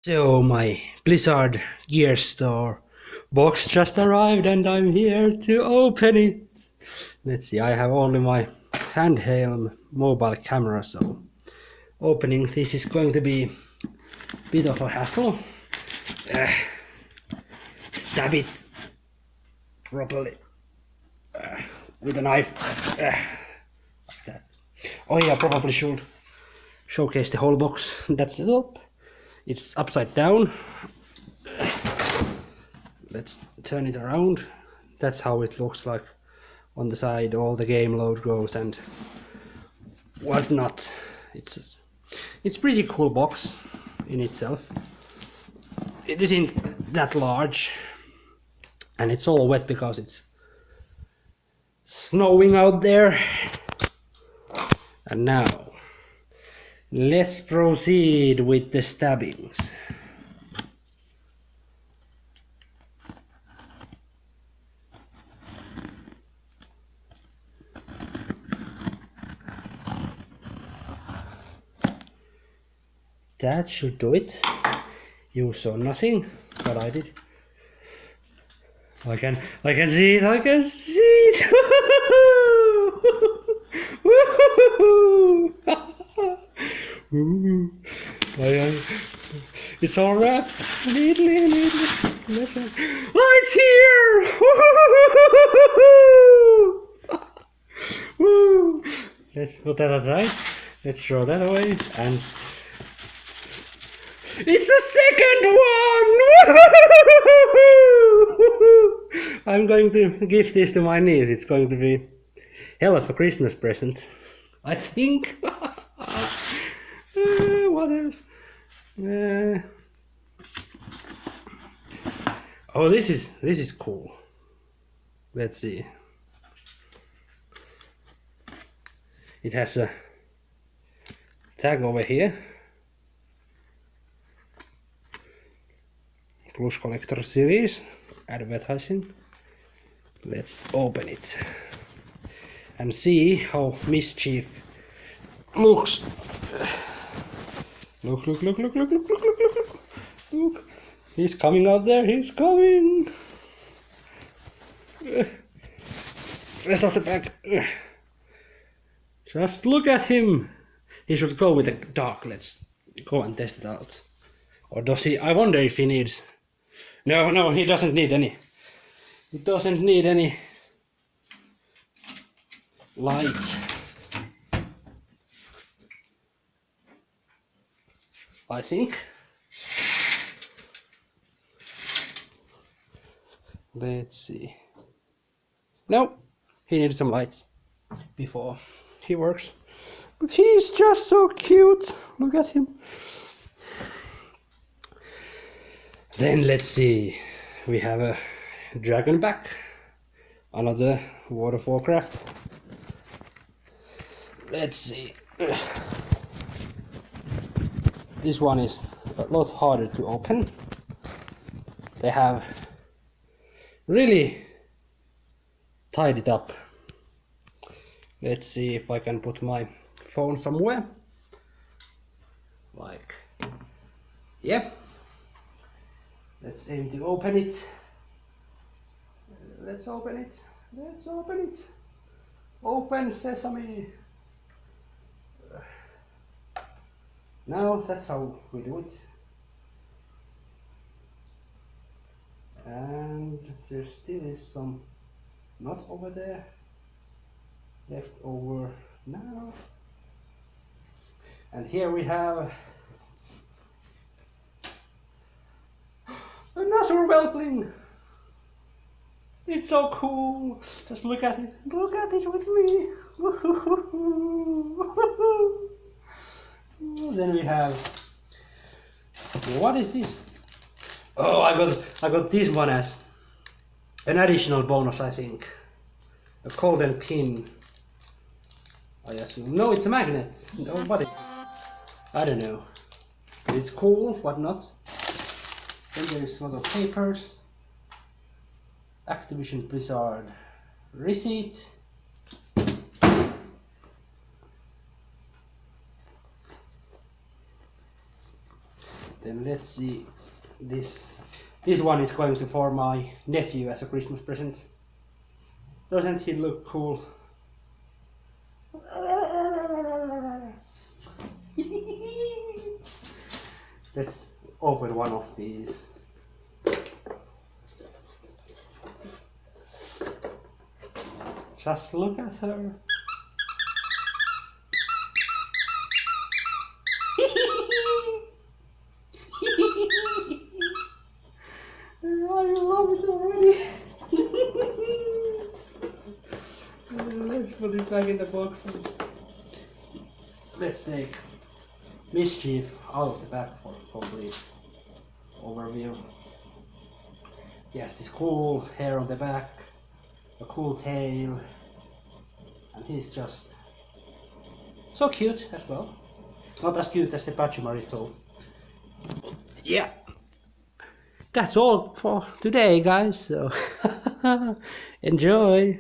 So my Blizzard Gear Store box just arrived and I'm here to open it. Let's see, I have only my handheld mobile camera, so opening this is going to be a bit of a hassle. Stab it properly with a knife. Like that. Oh yeah, probably should showcase the whole box. That's the top. It's upside down. Let's turn it around. That's how it looks like on the side. All the game load goes and whatnot. It's pretty cool box in itself. It isn't that large and it's all wet because it's snowing out there. And now let's proceed with the stabbings. That should do it. You saw nothing, but I did. I can see it, I can see it! It's all wrapped neatly. Oh, it's here! Let's put that aside. Let's throw that away and it's a second one! I'm going to give this to my niece. It's going to be hell of a Christmas present, I think. What else? Oh, this is cool. Let's see. It has a tag over here. Plus Collector Series advertising. Let's open it and see how Mischief looks. Look. He's coming out there, he's coming. Rest of the bag. Just look at him. He should go with the dark. Let's go and test it out. Or does he? I wonder if he needs. No, he doesn't need any. He doesn't need any light. I think. Let's see. No, he needs some lights before he works. But he's just so cute. Look at him. Then let's see. We have a dragon back. Another World of Warcraft. Let's see. This one is a lot harder to open. They have really tied it up. Let's see if I can put my phone somewhere. Like, yeah. Let's aim to open it. Let's open it. Let's open it. Open sesame. Now that's how we do it. And there still is some not over there left over now. And here we have another whelpling. It's so cool. Just look at it. Look at it with me. Then we have, what is this? Oh, I got this one as an additional bonus, I think. A golden pin, I assume. No, it's a magnet. No, what is it? I don't know. It's cool, what not? Then there's a lot of papers. Activision Blizzard receipt. Then let's see this. This one is going to for my nephew as a Christmas present. Doesn't he look cool? Let's open one of these. Just look at her. I love it already. Let's put it back in the box. Let's take Mischief out of the back for complete overview. He has this cool hair on the back, a cool tail, and he's just so cute as well. Not as cute as the Pachimari though. Yeah, that's all for today, guys. So enjoy.